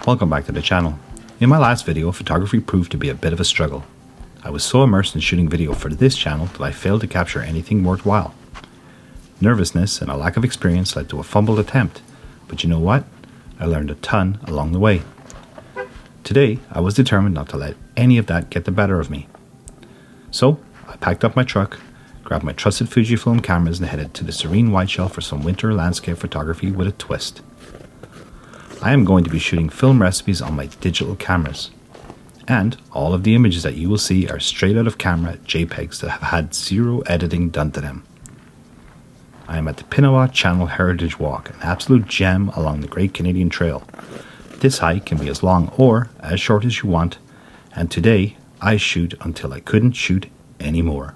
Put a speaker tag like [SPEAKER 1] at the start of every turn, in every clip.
[SPEAKER 1] Welcome back to the channel. In my last video, photography proved to be a bit of a struggle. I was so immersed in shooting video for this channel that I failed to capture anything worthwhile. Nervousness and a lack of experience led to a fumbled attempt, but you know what? I learned a ton along the way. Today, I was determined not to let any of that get the better of me. So, I packed up my truck, grabbed my trusted Fujifilm cameras and headed to the serene Whiteshell for some winter landscape photography with a twist. I am going to be shooting film recipes on my digital cameras, and all of the images that you will see are straight out of camera Jpegs that have had zero editing done to them. I am at the Pinawa Channel Heritage Walk, an absolute gem along the Great Canadian Trail. This hike can be as long or as short as you want, and today I shoot until I couldn't shoot anymore.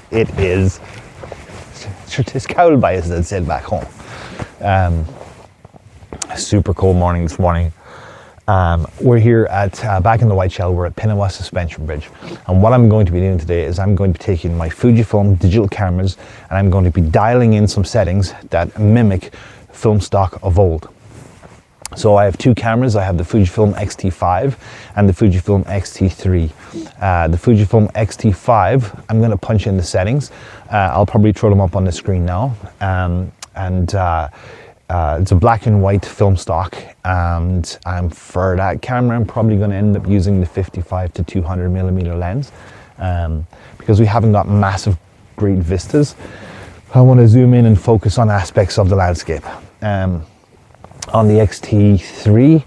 [SPEAKER 2] It is. It's cold by, as they said back home. Super cold morning this morning. We're here at back in the Whiteshell. We're at Pinawa Suspension Bridge, and what I'm going to be doing today is I'm going to be taking my Fujifilm digital cameras and I'm going to be dialing in some settings that mimic film stock of old. So I have two cameras. I have the Fujifilm X-T5 and the Fujifilm X-T3. The Fujifilm X-T5, I'm going to punch in the settings. I'll probably throw them up on the screen now. It's a black and white film stock, and for that camera, I'm probably going to end up using the 55 to 200 millimeter lens because we haven't got massive, great vistas. I want to zoom in and focus on aspects of the landscape. On the X-T3,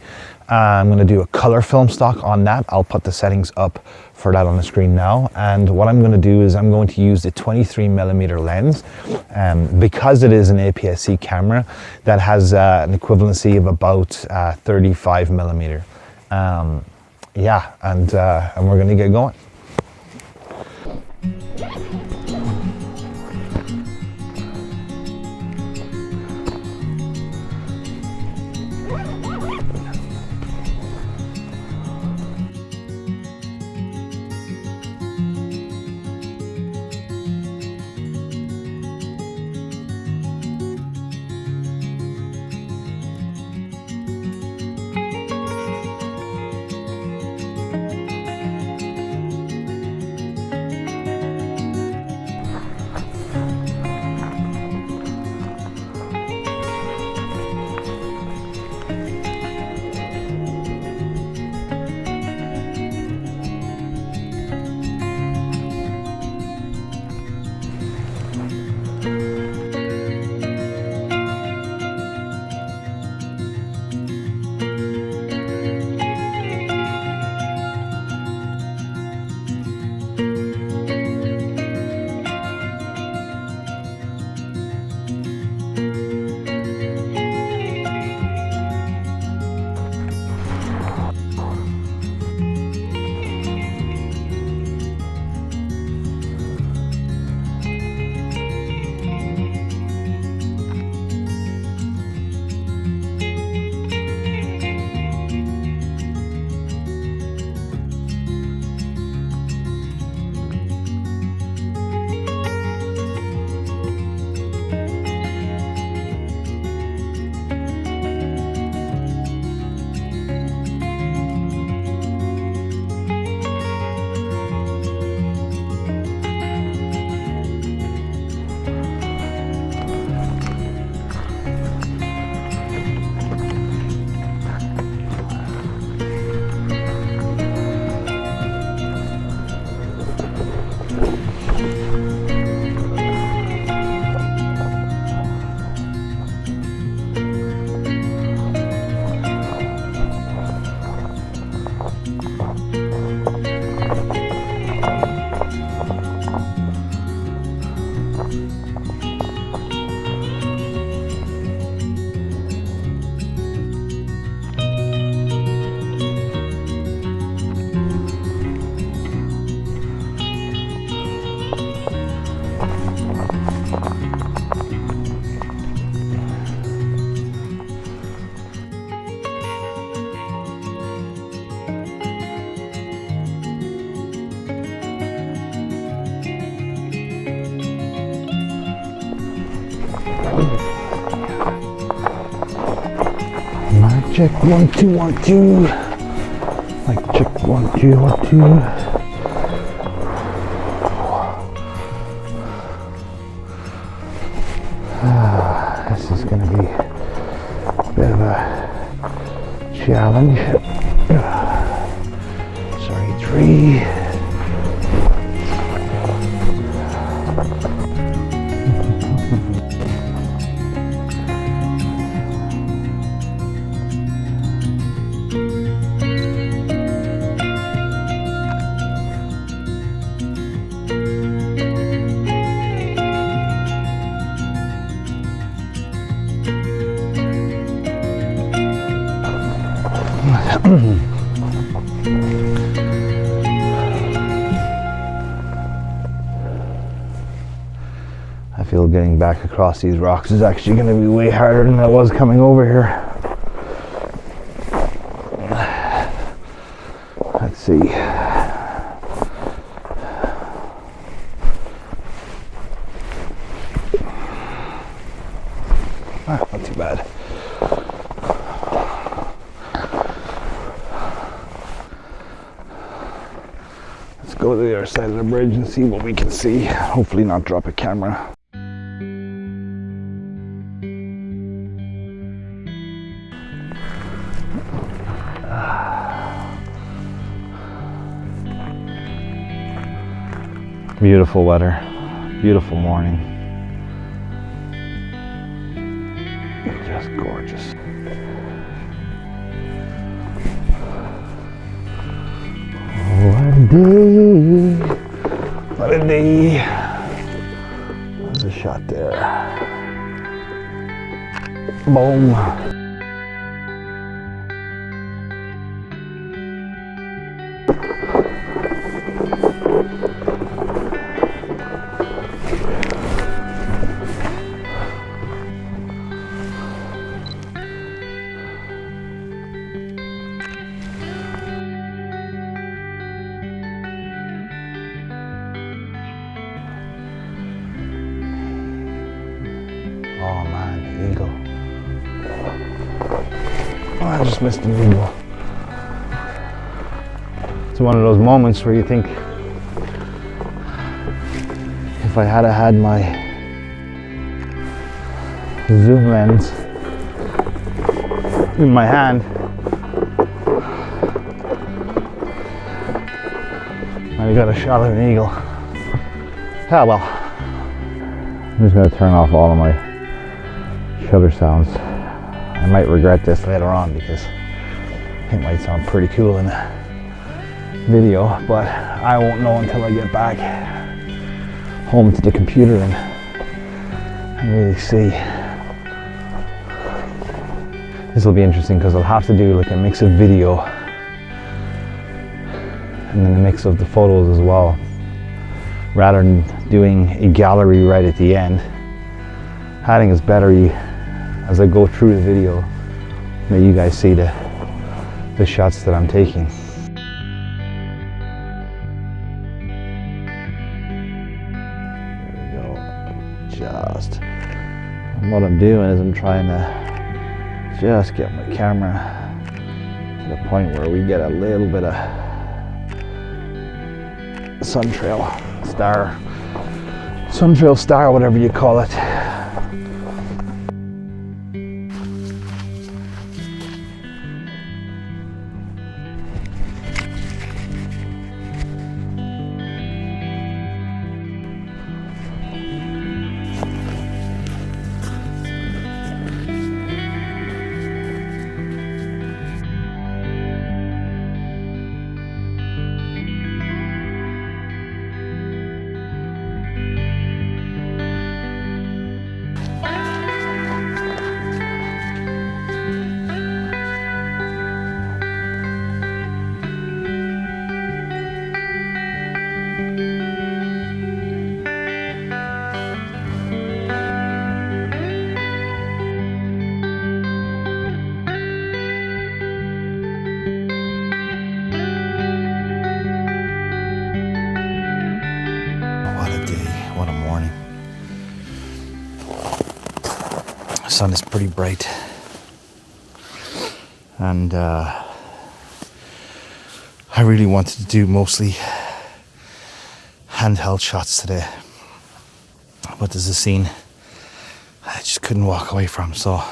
[SPEAKER 2] I'm going to do a color film stock on that. I'll put the settings up for that on the screen now. And what I'm going to do is I'm going to use the 23 millimeter lens because it is an APS-C camera that has an equivalency of about 35 millimeter. And we're going to get going. check, 1 2 1 2. Mic check, 1 2 1 2. This is going to be a bit of a challenge. Sorry, 3. I feel getting back across these rocks is actually going to be way harder than it was coming over here. Let's see. Not too bad. Let's go to the other side of the bridge and see what we can see. Hopefully not drop a camera. Beautiful weather, beautiful morning. Just gorgeous. What a day, what a day. There's a shot there. Boom. Oh man, eagle. Oh, I just missed an eagle. It's one of those moments where you think, if I had my zoom lens in my hand, I got a shot of an eagle. Ah well. I'm just going to turn off all of my shutter sounds. I might regret this later on because it might sound pretty cool in a video, but I won't know until I get back home to the computer and really see. This will be interesting because I'll have to do like a mix of video and then a mix of the photos as well, rather than doing a gallery right at the end. I think it's better as I go through the video that you guys see the shots that I'm taking. There we go. Just, and what I'm doing is I'm trying to just get my camera to the point where we get a little bit of suntrail star, whatever you call it. What a morning. The sun is pretty bright. and I really wanted to do mostly handheld shots today, but there's a scene I just couldn't walk away from. So,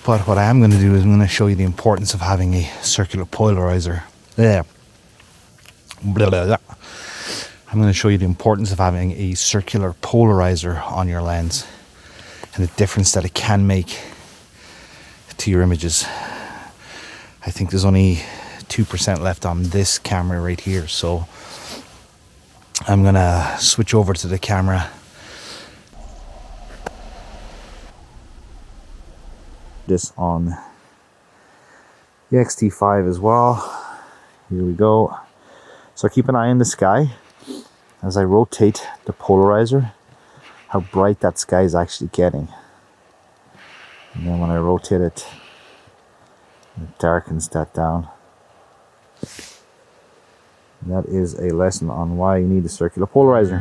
[SPEAKER 2] but what I am going to do is I'm going to show you the importance of having a circular polarizer. I'm going to show you the importance of having a circular polarizer on your lens and the difference that it can make to your images. I think there's only 2% left on this camera right here, so I'm going to switch over to the camera. This on the X-T5 as well. Here we go. So keep an eye on the sky as I rotate the polarizer, how bright that sky is actually getting. And then when I rotate it, it darkens that down. And that is a lesson on why you need a circular polarizer.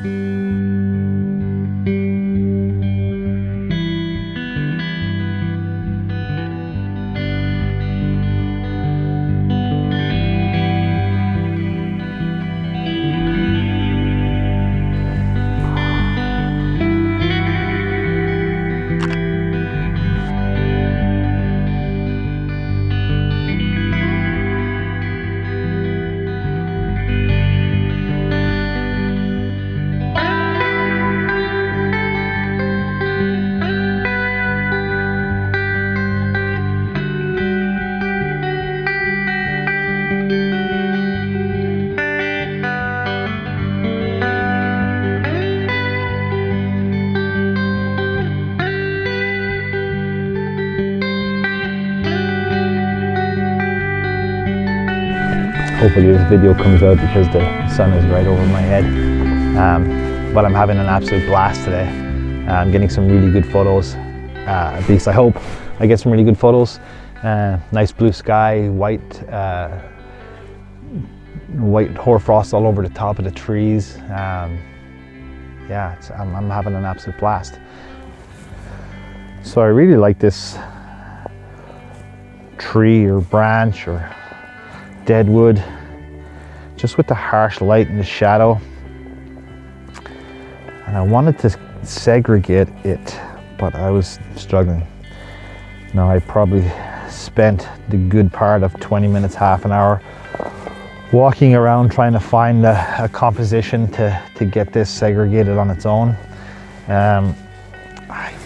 [SPEAKER 2] Hopefully this video comes out because the sun is right over my head. But I'm having an absolute blast today. I'm getting some really good photos. At least I hope I get some really good photos. Nice blue sky, white hoarfrost all over the top of the trees. Yeah, I'm having an absolute blast. So I really like this tree or branch or dead wood, just with the harsh light and the shadow. And I wanted to segregate it, but I was struggling. Now I probably spent the good part of 20 minutes, half an hour walking around trying to find a composition to get this segregated on its own. I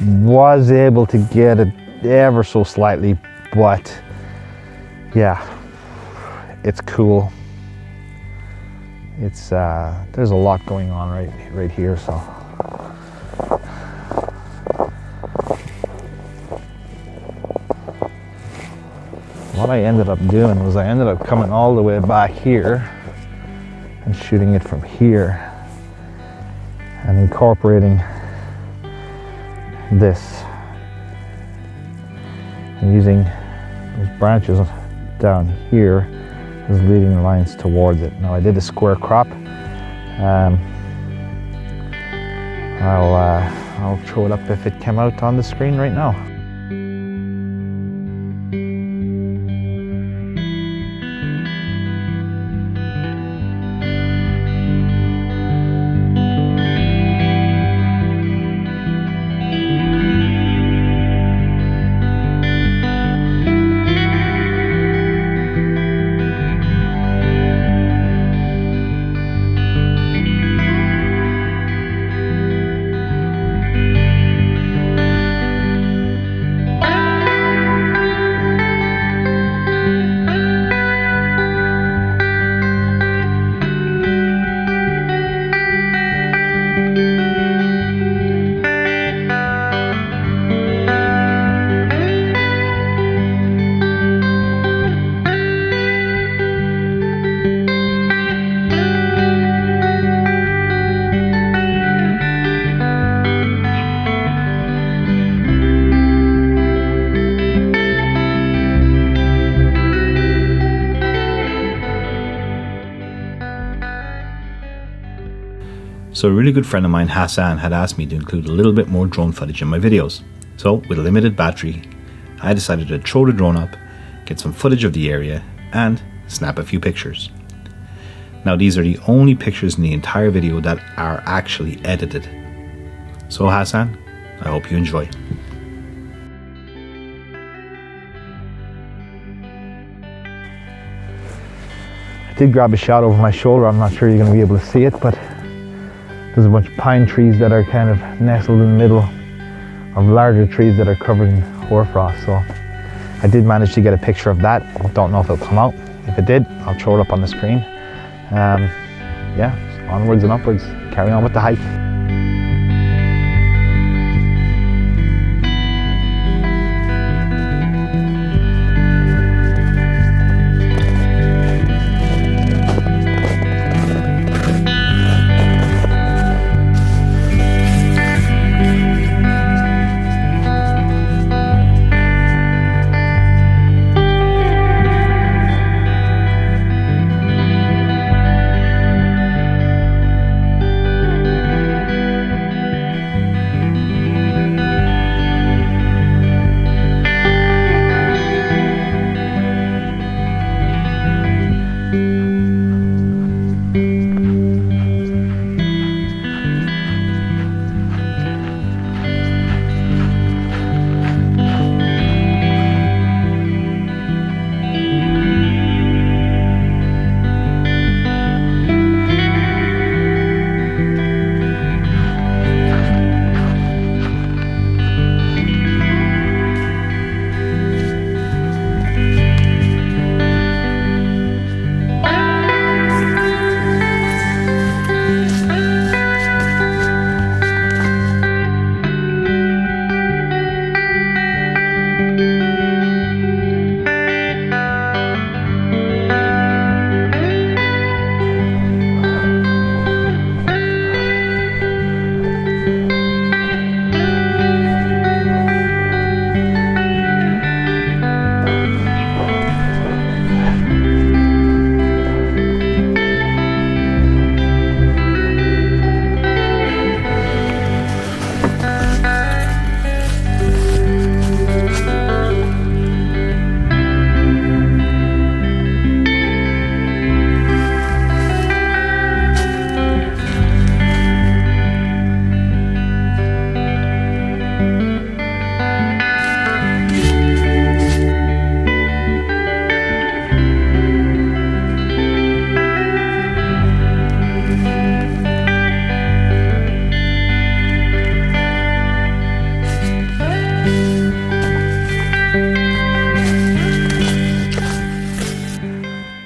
[SPEAKER 2] was able to get it ever so slightly, but yeah, it's cool. It's there's a lot going on right here. So what I ended up doing was I ended up coming all the way back here and shooting it from here and incorporating this and using those branches down here as leading lines towards it. Now I did a square crop. I'll throw it up if it came out on the screen right now.
[SPEAKER 1] So a really good friend of mine, Hassan, had asked me to include a little bit more drone footage in my videos. So with a limited battery, I decided to throw the drone up get some footage of the area, and snap a few pictures. Now these are the only pictures in the entire video that are actually edited. So Hassan, I hope you enjoy.
[SPEAKER 2] I did grab a shot over my shoulder. I'm not sure you're going to be able to see it, but there's a bunch of pine trees that are kind of nestled in the middle of larger trees that are covered in hoarfrost. So I did manage to get a picture of that. Don't know if it'll come out. If it did, I'll throw it up on the screen. Yeah, onwards and upwards. Carry on with the hike.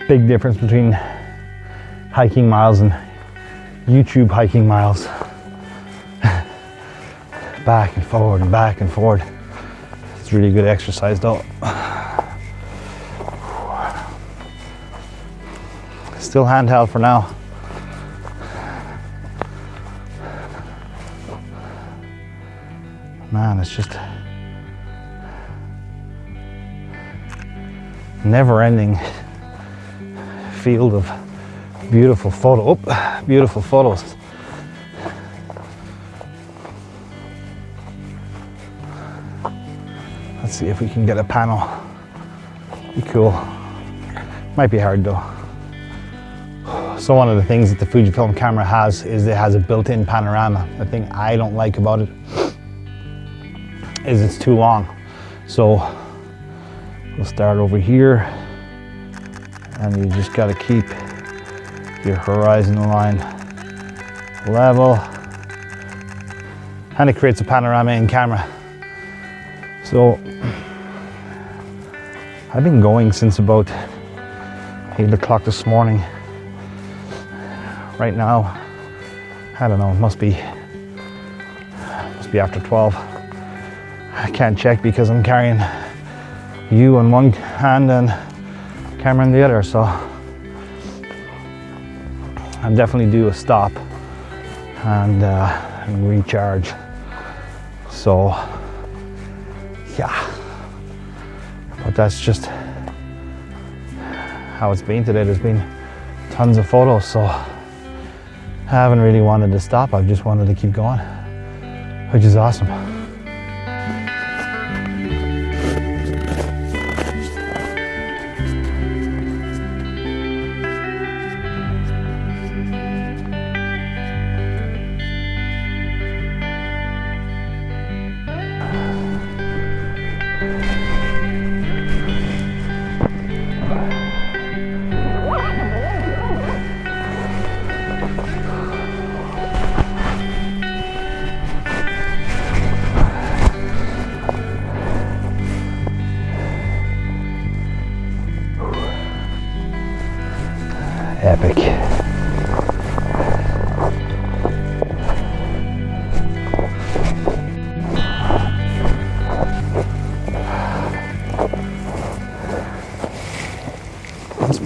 [SPEAKER 2] Big difference between hiking miles and YouTube hiking miles. Back and forward and back and forward. It's really good exercise though. Still handheld for now. Man, it's just never-ending field of beautiful beautiful photos. Let's see if we can get a panel. Be cool. Might be hard though. So one of the things that the Fujifilm camera has is it has a built-in panorama. The thing I don't like about it is it's too long. So we'll start over here, and you just got to keep your horizon line level, and it creates a panorama in camera. So I've been going since about 8 o'clock this morning. Right now, I don't know, it must be after 12. I can't check because I'm carrying you on one hand and camera in the other, so I'm definitely due a stop and recharge. So yeah, but that's just how it's been today. There's been tons of photos, so I haven't really wanted to stop. I've just wanted to keep going, which is awesome.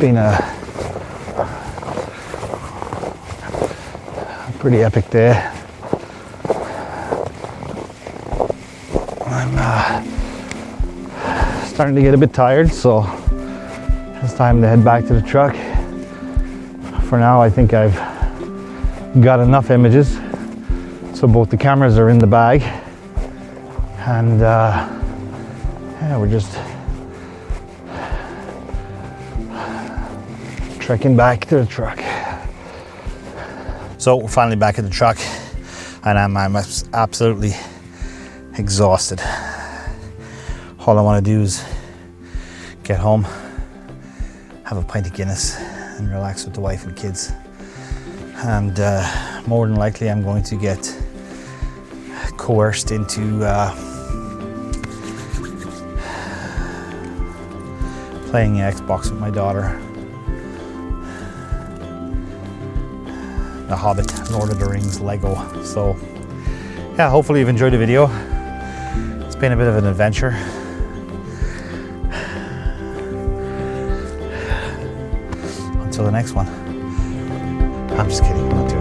[SPEAKER 2] been a pretty epic day. I'm starting to get a bit tired, so it's time to head back to the truck. For now, I think I've got enough images, so both the cameras are in the bag, and yeah, we're just trekking back to the truck. So we're finally back at the truck, and I'm absolutely exhausted. All I want to do is get home, have a pint of Guinness, and relax with the wife and kids. And more than likely, I'm going to get coerced into playing Xbox with my daughter. The Hobbit, Lord of the Rings, Lego. So yeah, hopefully you've enjoyed the video. It's been a bit of an adventure. Until the next one. I'm just kidding, I'm not doing it.